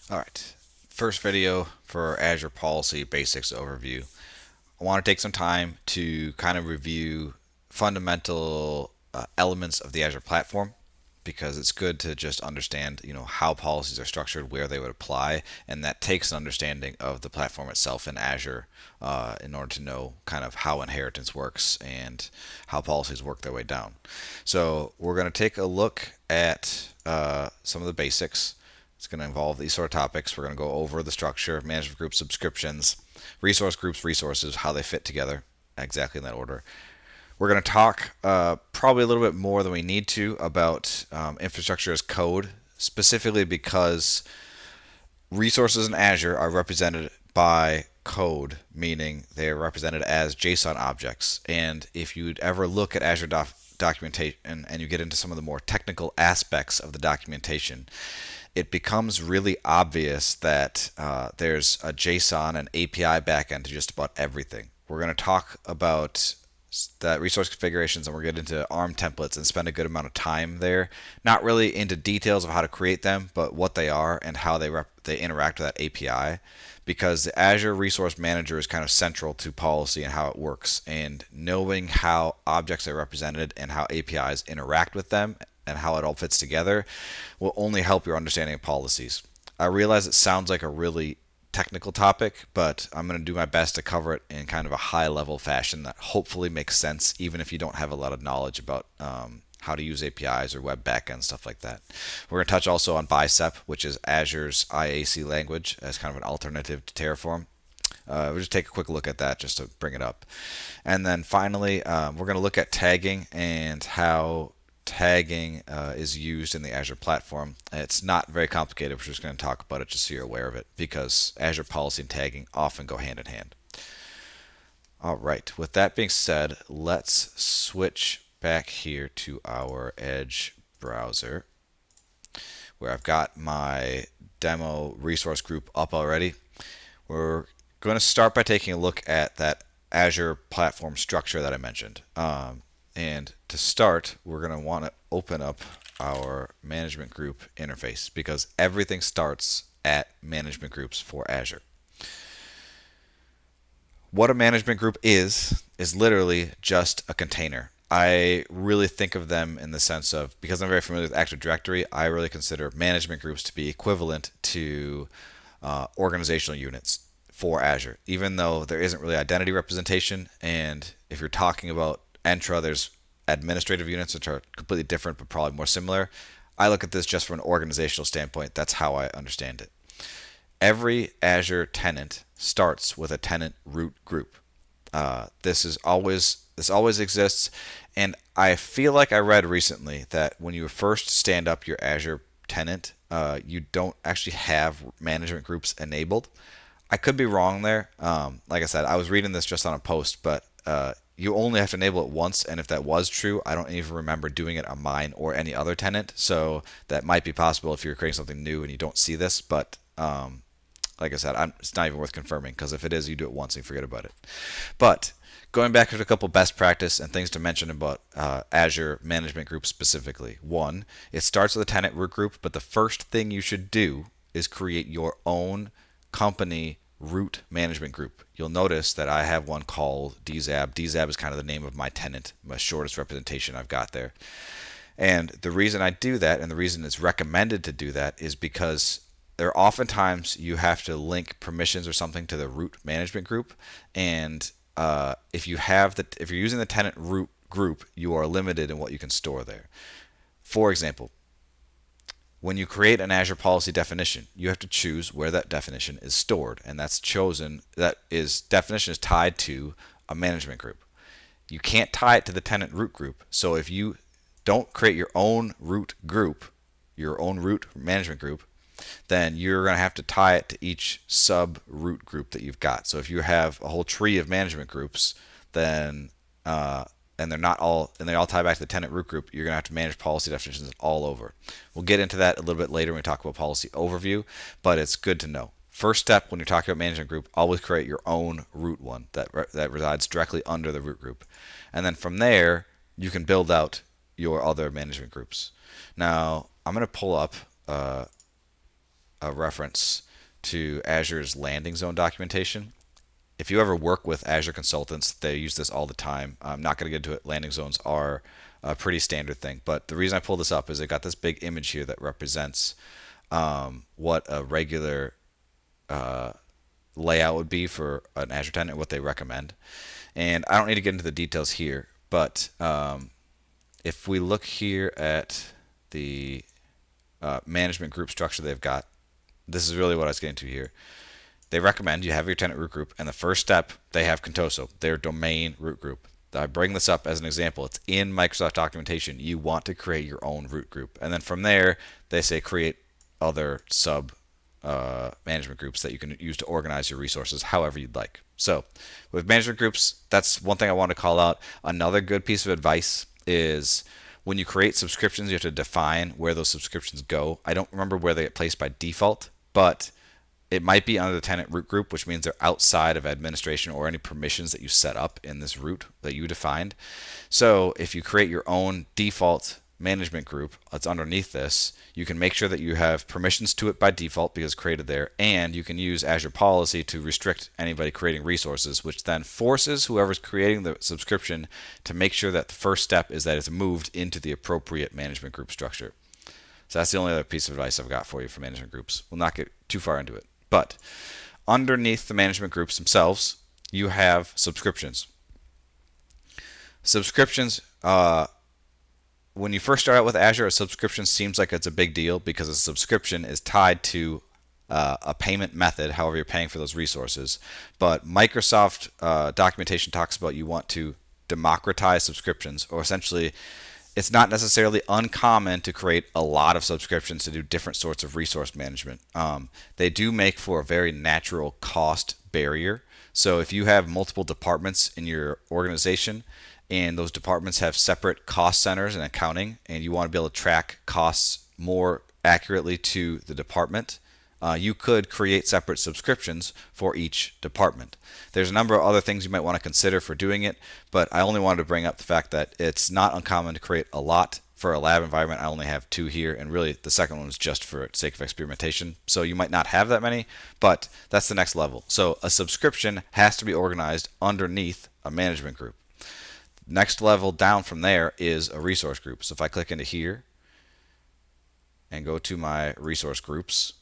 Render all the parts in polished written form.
All right. First video for Azure Policy Basics Overview. I want to take some time to kind of review fundamental elements of the Azure platform because it's good to just understand, how policies are structured, where they would apply, and that takes an understanding of the platform itself in Azure in order to know kind of how inheritance works and how policies work their way down. So we're going to take a look at some of the basics. It's going to involve these sort of topics. We're going to go over the structure, management group subscriptions, resource groups, resources, how they fit together, exactly in that order. We're going to talk probably a little bit more than we need to about infrastructure as code, specifically because resources in Azure are represented by code, meaning they are represented as JSON objects. And if you'd ever look at Azure documentation and you get into some of the more technical aspects of the documentation, it becomes really obvious that there's a JSON and API backend to just about everything. We're going to talk about that resource configurations, and we're going to get into ARM templates and spend a good amount of time there. Not really into details of how to create them, but what they are and how they interact with that API. Because the Azure Resource Manager is kind of central to policy and how it works, and knowing how objects are represented and how APIs interact with them and how it all fits together will only help your understanding of policies. I realize it sounds like a really technical topic, but I'm going to do my best to cover it in kind of a high level fashion that hopefully makes sense, even if you don't have a lot of knowledge about how to use APIs or web backend, stuff like that. We're going to touch also on Bicep, which is Azure's IAC language, as kind of an alternative to Terraform. We'll just take a quick look at that just to bring it up. And then finally, we're going to look at tagging and how tagging is used in the Azure platform. It's not very complicated. We're just going to talk about it just so you're aware of it, because Azure policy and tagging often go hand in hand. All right, with that being said, let's switch back here to our Edge browser where I've got my demo resource group up already. We're going to start by taking a look at that Azure platform structure that I mentioned. And to start, we're going to want to open up our management group interface because everything starts at management groups for Azure. What a management group is literally just a container. I really think of them in the sense of, because I'm very familiar with Active Directory, I really consider management groups to be equivalent to organizational units for Azure, even though there isn't really identity representation. And if you're talking about Entra, there's administrative units which are completely different but probably more similar. I look at this just from an organizational standpoint. That's how I understand it. Every Azure tenant starts with a tenant root group. This always exists, and I feel like I read recently that when you first stand up your Azure tenant, you don't actually have management groups enabled. I could be wrong there. Like I said, I was reading this just on a post, but you only have to enable it once, and if that was true, I don't even remember doing it on mine or any other tenant. So that might be possible if you're creating something new and you don't see this, but like I said, it's not even worth confirming, because if it is, you do it once and forget about it. But going back to a couple best practice and things to mention about Azure management groups specifically. One, it starts with a tenant root group, but the first thing you should do is create your own company root management group. You'll notice that I have one called DZAB. DZAB is kind of the name of my tenant, my shortest representation I've got there. And the reason I do that, and the reason it's recommended to do that, is because there are oftentimes you have to link permissions or something to the root management group, and if you're using the tenant root group, you are limited in what you can store there. For example, when you create an Azure policy definition, you have to choose where that definition is stored, and definition is tied to a management group. You can't tie it to the tenant root group. So if you don't create your own root group, your own root management group, then you're going to have to tie it to each sub root group that you've got. So if you have a whole tree of management groups, then and they all tie back to the tenant root group, you're going to have to manage policy definitions all over. We'll get into that a little bit later when we talk about policy overview, but it's good to know. First step when you're talking about management group, always create your own root one that resides directly under the root group. And then from there, you can build out your other management groups. Now, I'm going to pull up a reference to Azure's landing zone documentation. If you ever work with Azure consultants, they use this all the time. I'm not going to get into it. Landing zones are a pretty standard thing. But the reason I pull this up is it got this big image here that represents what a regular layout would be for an Azure tenant and what they recommend. And I don't need to get into the details here, but if we look here at the management group structure they've got, this is really what I was getting to here. They recommend you have your tenant root group, and the first step, they have Contoso, their domain root group. I bring this up as an example. It's in Microsoft documentation. You want to create your own root group. And then from there, they say create other sub management groups that you can use to organize your resources however you'd like. So with management groups, that's one thing I want to call out. Another good piece of advice is when you create subscriptions, you have to define where those subscriptions go. I don't remember where they get placed by default, but it might be under the tenant root group, which means they're outside of administration or any permissions that you set up in this root that you defined. So if you create your own default management group that's underneath this, you can make sure that you have permissions to it by default because it's created there, and you can use Azure Policy to restrict anybody creating resources, which then forces whoever's creating the subscription to make sure that the first step is that it's moved into the appropriate management group structure. So that's the only other piece of advice I've got for you for management groups. We'll not get too far into it. But underneath the management groups themselves, you have subscriptions. Subscriptions, when you first start out with Azure, a subscription seems like it's a big deal because a subscription is tied to a payment method, however you're paying for those resources. But Microsoft documentation talks about you want to democratize subscriptions, or essentially it's not necessarily uncommon to create a lot of subscriptions to do different sorts of resource management. They do make for a very natural cost barrier. So if you have multiple departments in your organization and those departments have separate cost centers and accounting, and you want to be able to track costs more accurately to the department, you could create separate subscriptions for each department. There's a number of other things you might want to consider for doing it, but I only wanted to bring up the fact that it's not uncommon to create a lot. For a lab environment, I only have 2 here, and really the second one is just for sake of experimentation. So you might not have that many, but that's the next level. So a subscription has to be organized underneath a management group. Next level down from there is a resource group. So if I click into here and go to my resource groups,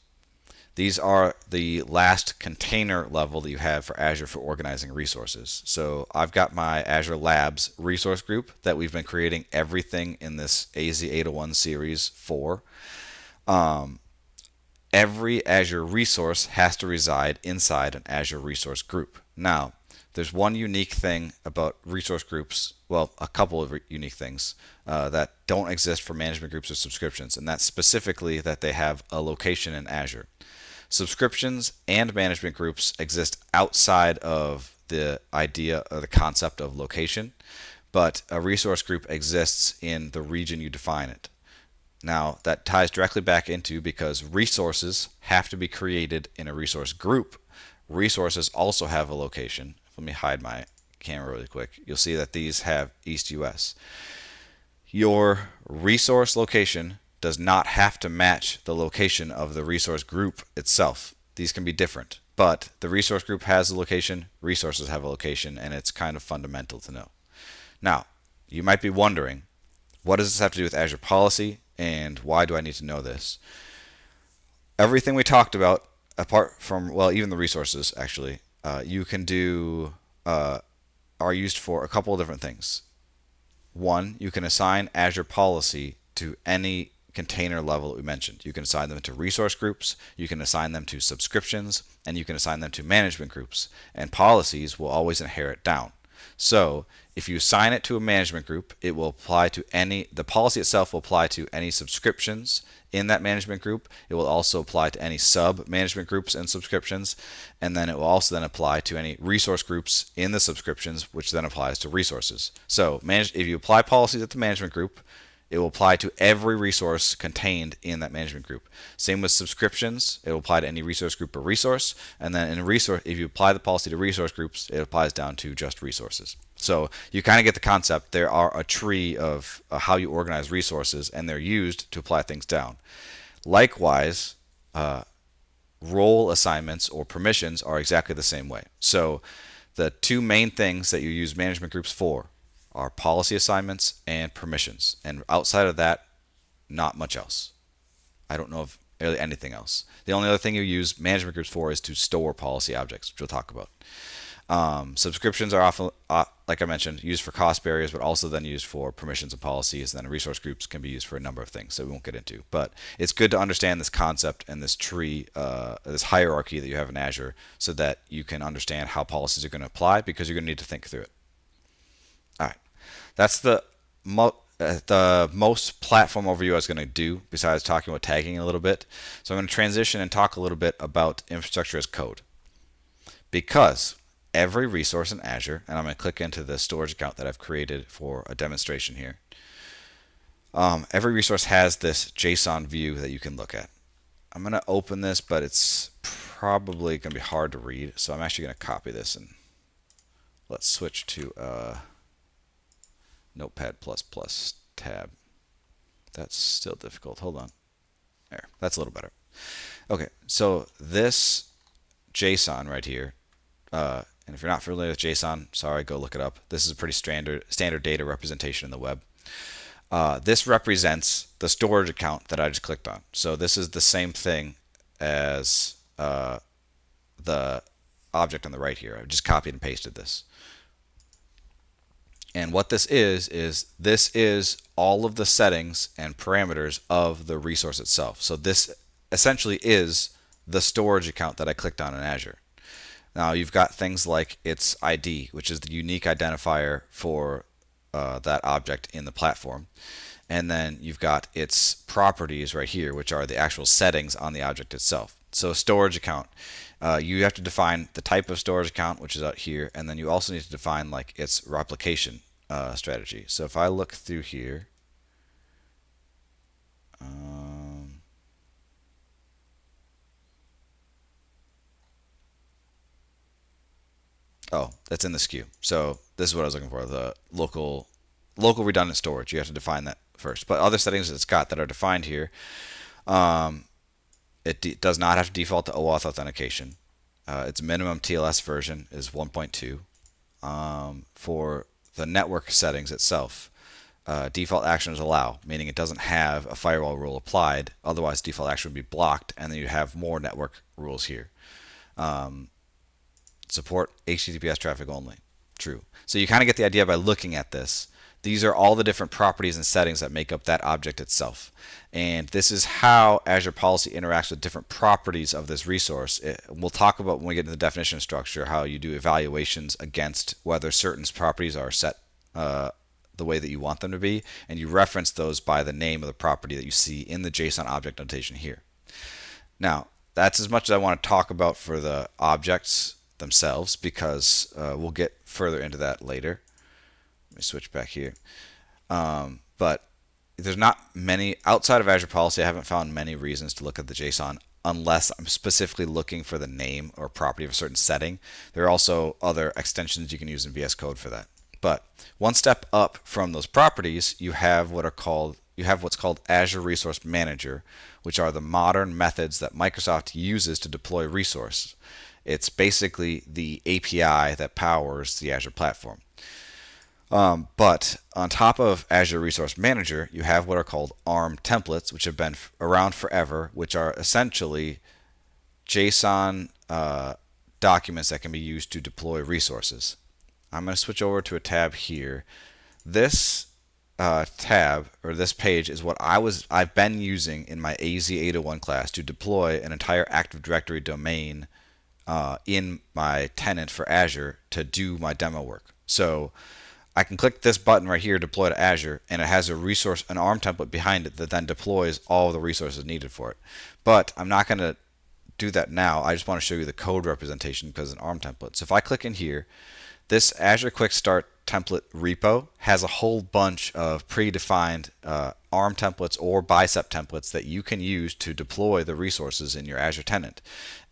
these are the last container level that you have for Azure for organizing resources. So I've got my Azure Labs resource group that we've been creating everything in this AZ801 series for. Every Azure resource has to reside inside an Azure resource group. Now, there's one unique thing about resource groups, well, a couple of unique things that don't exist for management groups or subscriptions, and that's specifically that they have a location in Azure. Subscriptions and management groups exist outside of the idea or the concept of location, but a resource group exists in the region you define it. Now, that ties directly back into because resources have to be created in a resource group. Resources also have a location. Let me hide my camera really quick. You'll see that these have East US. Your resource location does not have to match the location of the resource group itself. These can be different, but the resource group has a location, resources have a location, and it's kind of fundamental to know. Now, you might be wondering, what does this have to do with Azure Policy, and why do I need to know this? Everything we talked about, apart from, well, even the resources, actually, you can do, are used for a couple of different things. One, you can assign Azure Policy to any container level that we mentioned. You can assign them to resource groups, you can assign them to subscriptions, and you can assign them to management groups. And policies will always inherit down. So if you assign it to a management group, it will apply to any, the policy itself will apply to any subscriptions in that management group. It will also apply to any sub management groups and subscriptions, and then it will also then apply to any resource groups in the subscriptions, which then applies to resources. So if you apply policies at the management group, it will apply to every resource contained in that management group. Same with subscriptions. It will apply to any resource group or resource. And then in resource, if you apply the policy to resource groups, it applies down to just resources. So you kind of get the concept. There are a tree of how you organize resources, and they're used to apply things down. Likewise, role assignments or permissions are exactly the same way. So the two main things that you use management groups for are policy assignments and permissions. And outside of that, not much else. I don't know of really anything else. The only other thing you use management groups for is to store policy objects, which we'll talk about. Subscriptions are often, like I mentioned, used for cost barriers, but also then used for permissions and policies. And then resource groups can be used for a number of things, so we won't get into. But it's good to understand this concept and this tree, this hierarchy that you have in Azure, so that you can understand how policies are going to apply, because you're going to need to think through it. All right, that's the most platform overview I was going to do, besides talking about tagging a little bit. So I'm going to transition and talk a little bit about infrastructure as code, because every resource in Azure, and I'm going to click into the storage account that I've created for a demonstration here. Every resource has this JSON view that you can look at. I'm going to open this, but it's probably going to be hard to read, so I'm actually going to copy this, and let's switch to Notepad++ tab. That's still difficult. Hold on. There. That's a little better. Okay, so this JSON right here, and if you're not familiar with JSON, sorry, go look it up. This is a pretty standard data representation in the web. This represents the storage account that I just clicked on. So this is the same thing as the object on the right here. I just copied and pasted this. And what this is this is all of the settings and parameters of the resource itself. So this essentially is the storage account that I clicked on in Azure. Now you've got things like its ID, which is the unique identifier for that object in the platform. And then you've got its properties right here, which are the actual settings on the object itself. So a storage account, you have to define the type of storage account, which is out here, and then you also need to define like its replication strategy. So if I look through here, oh, that's in the SKU. So this is what I was looking for, the local redundant storage. You have to define that first. But other settings that it's got that are defined here, it does not have to default to OAuth authentication. Its minimum TLS version is 1.2. For the network settings itself, default actions allow, meaning it doesn't have a firewall rule applied. Otherwise, default action would be blocked, and then you have more network rules here. Support HTTPS traffic only. True. So you kind of get the idea by looking at this. These are all the different properties and settings that make up that object itself. And this is how Azure Policy interacts with different properties of this resource. We'll talk about when we get into the definition structure how you do evaluations against whether certain properties are set the way that you want them to be, and you reference those by the name of the property that you see in the JSON object notation here. Now, that's as much as I want to talk about for the objects themselves, because we'll get further into that later. Let me switch back here. But there's not many, outside of Azure Policy, I haven't found many reasons to look at the JSON unless I'm specifically looking for the name or property of a certain setting. There are also other extensions you can use in VS Code for that. But one step up from those properties, you have what's called Azure Resource Manager, which are the modern methods that Microsoft uses to deploy resource. It's basically the API that powers the Azure platform. But on top of Azure Resource Manager, you have what are called ARM templates, which have been around forever, which are essentially JSON documents that can be used to deploy resources. I'm going to switch over to a tab here. This tab, or this page, is what I've been using in my AZ801 class to deploy an entire Active Directory domain in my tenant for Azure to do my demo work. So I can click this button right here, deploy to Azure, and it has an ARM template behind it that then deploys all the resources needed for it. But I'm not going to do that now. I just want to show you the code representation because it's an ARM template. So if I click in here, this Azure Quick Start template repo has a whole bunch of predefined ARM templates or bicep templates that you can use to deploy the resources in your Azure tenant.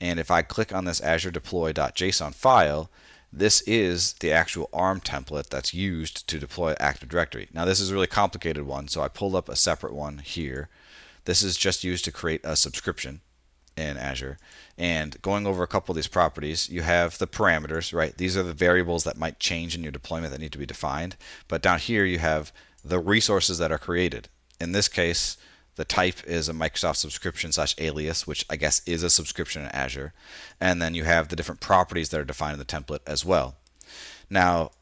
And if I click on this Azure deploy.json file, this is the actual ARM template that's used to deploy Active Directory. Now this is a really complicated one, so I pulled up a separate one here. This is just used to create a subscription. in Azure. And going over a couple of these properties, you have the parameters, right? These are the variables that might change in your deployment that need to be defined. But down here you have the resources that are created. In this case, the type is a Microsoft subscription / alias, which I guess is a subscription in Azure. And then you have the different properties that are defined in the template as well. Now,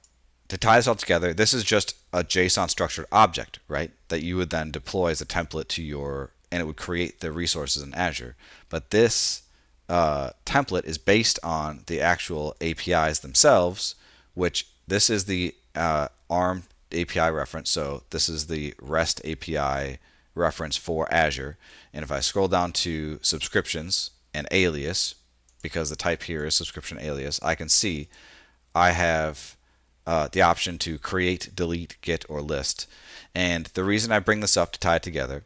to tie this all together, this is just a JSON structured object, right? That you would then deploy as a template to your, and it would create the resources in Azure. But this template is based on the actual APIs themselves, which this is the ARM API reference. So this is the REST API reference for Azure. And if I scroll down to subscriptions and alias, because the type here is subscription alias, I can see I have the option to create, delete, get, or list. And the reason I bring this up to tie it together,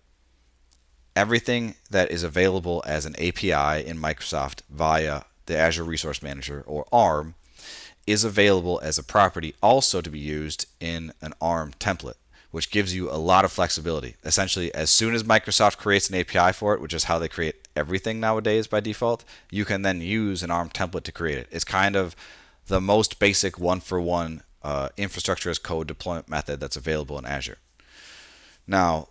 everything that is available as an API in Microsoft via the Azure Resource Manager, or ARM, is available as a property also to be used in an ARM template, which gives you a lot of flexibility. Essentially, as soon as Microsoft creates an API for it, which is how they create everything nowadays by default, you can then use an ARM template to create it. It's kind of the most basic one-for-one infrastructure as code deployment method that's available in Azure. Now,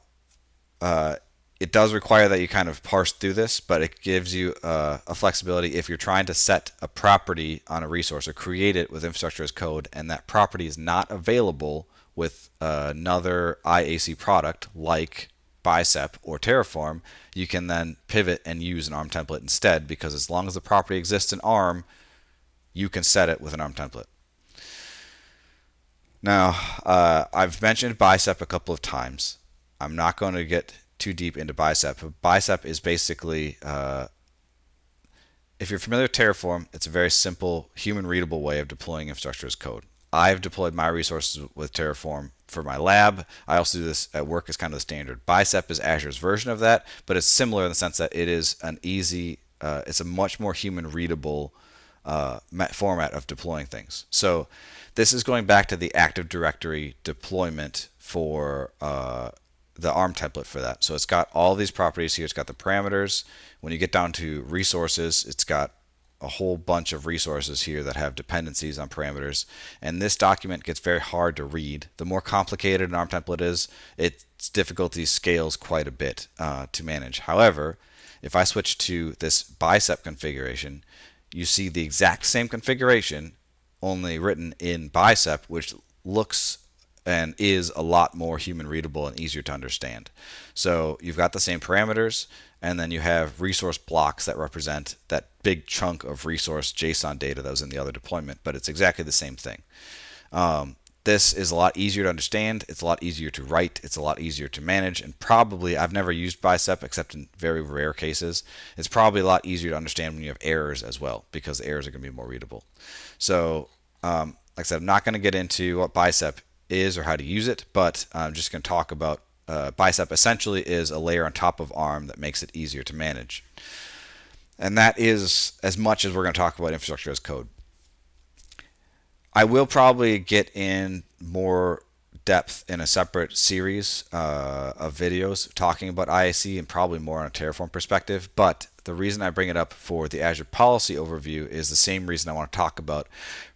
it does require that you kind of parse through this, but it gives you a flexibility if you're trying to set a property on a resource or create it with infrastructure as code, and that property is not available with another IAC product like Bicep or Terraform, you can then pivot and use an ARM template instead, because as long as the property exists in ARM, you can set it with an ARM template. Now, I've mentioned Bicep a couple of times. I'm not going to get too deep into Bicep. Bicep is basically, if you're familiar with Terraform, it's a very simple, human-readable way of deploying infrastructure as code. I've deployed my resources with Terraform for my lab. I also do this at work as kind of the standard. Bicep is Azure's version of that, but it's similar in the sense that it is an easy, it's a much more human-readable format of deploying things. So this is going back to the Active Directory deployment for the ARM template for that. So it's got all these properties here. It's got the parameters. When you get down to resources, it's got a whole bunch of resources here that have dependencies on parameters. And this document gets very hard to read. The more complicated an ARM template is, its difficulty scales quite a bit to manage. However, if I switch to this Bicep configuration, you see the exact same configuration, only written in Bicep, which looks and is a lot more human readable and easier to understand. So you've got the same parameters, and then you have resource blocks that represent that big chunk of resource JSON data that was in the other deployment, but it's exactly the same thing. This is a lot easier to understand, it's a lot easier to write, it's a lot easier to manage, and probably, I've never used Bicep except in very rare cases, it's probably a lot easier to understand when you have errors as well, because the errors are going to be more readable. So, like I said, I'm not going to get into what Bicep is or how to use it, but I'm just going to talk about Bicep essentially is a layer on top of ARM that makes it easier to manage. And that is as much as we're going to talk about infrastructure as code. I will probably get in more depth in a separate series of videos talking about IAC and probably more on a Terraform perspective, but the reason I bring it up for the Azure Policy overview is the same reason I want to talk about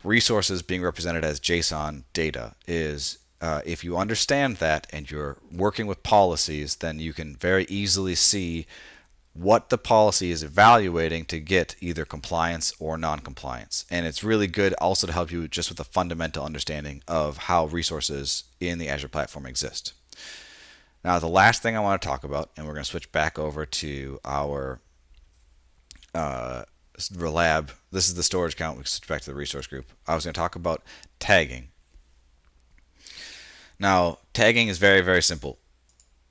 resources being represented as JSON data is if you understand that and you're working with policies, then you can very easily see what the policy is evaluating to get either compliance or non-compliance. And it's really good also to help you just with a fundamental understanding of how resources in the Azure platform exist. Now, the last thing I want to talk about, and we're going to switch back over to our lab. This is the storage account. We switch back to the resource group. I was going to talk about tagging. Now, tagging is very, very simple.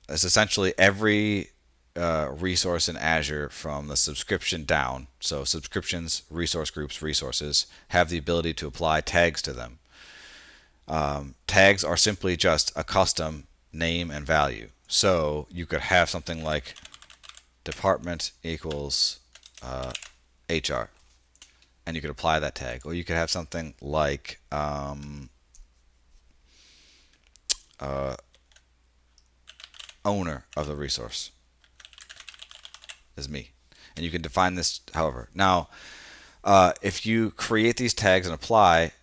It's essentially every resource in Azure from the subscription down, so subscriptions, resource groups, resources, have the ability to apply tags to them. Tags are simply just a custom name and value. So you could have something like department equals HR, and you could apply that tag. Or you could have something like owner of the resource is me. And you can define this however. Now, if you create these tags and apply,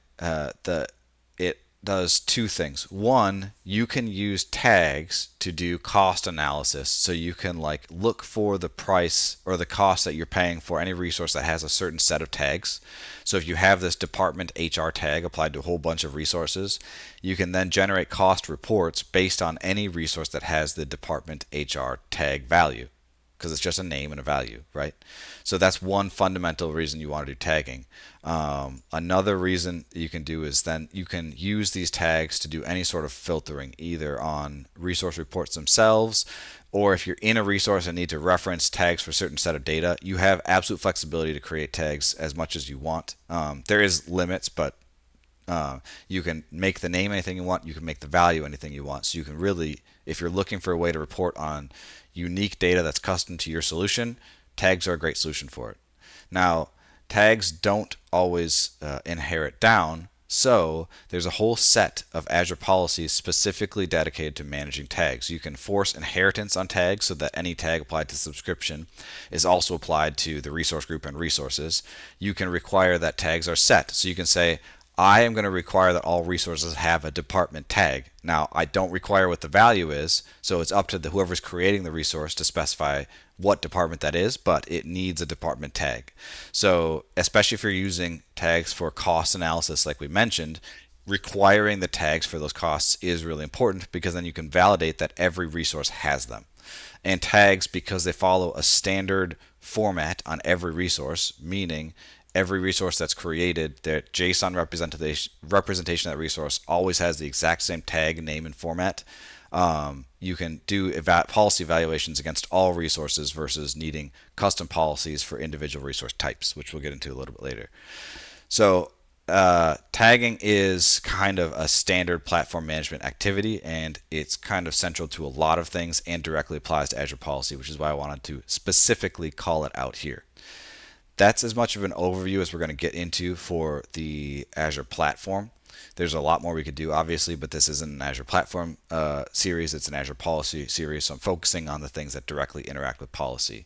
it does two things. One, you can use tags to do cost analysis, so you can like look for the price or the cost that you're paying for any resource that has a certain set of tags. So if you have this department HR tag applied to a whole bunch of resources, you can then generate cost reports based on any resource that has the department HR tag value, because it's just a name and a value, right? So that's one fundamental reason you want to do tagging. Another reason you can do is then you can use these tags to do any sort of filtering, either on resource reports themselves, or if you're in a resource and need to reference tags for a certain set of data, you have absolute flexibility to create tags as much as you want. There is limits, but you can make the name anything you want. You can make the value anything you want. So you can really, if you're looking for a way to report on unique data that's custom to your solution, tags are a great solution for it. Now, tags don't always inherit down, so there's a whole set of Azure policies specifically dedicated to managing tags. You can force inheritance on tags so that any tag applied to subscription is also applied to the resource group and resources. You can require that tags are set. So you can say, I am going to require that all resources have a department tag. Now, I don't require what the value is, so it's up to whoever's creating the resource to specify what department that is, but it needs a department tag. So, especially if you're using tags for cost analysis, like we mentioned, requiring the tags for those costs is really important, because then you can validate that every resource has them. And tags, because they follow a standard format on every resource, meaning every resource that's created, their JSON representation of that resource always has the exact same tag, name, and format. You can do policy evaluations against all resources versus needing custom policies for individual resource types, which we'll get into a little bit later. So tagging is kind of a standard platform management activity, and it's kind of central to a lot of things and directly applies to Azure Policy, which is why I wanted to specifically call it out here. That's as much of an overview as we're going to get into for the Azure Platform. There's a lot more we could do, obviously, but this isn't an Azure Platform series. It's an Azure Policy series, so I'm focusing on the things that directly interact with policy.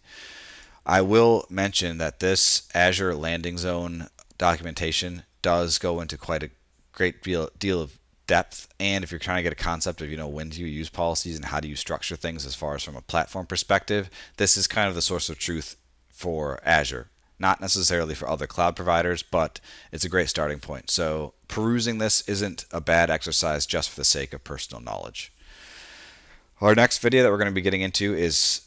I will mention that this Azure Landing Zone documentation does go into quite a great deal of depth, and if you're trying to get a concept of when do you use policies and how do you structure things as far as from a platform perspective, this is kind of the source of truth for Azure. Not necessarily for other cloud providers, but it's a great starting point. So perusing this isn't a bad exercise just for the sake of personal knowledge. Our next video that we're going to be getting into is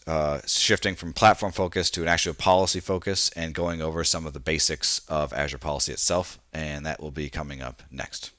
shifting from platform focus to an actual policy focus and going over some of the basics of Azure Policy itself, and that will be coming up next.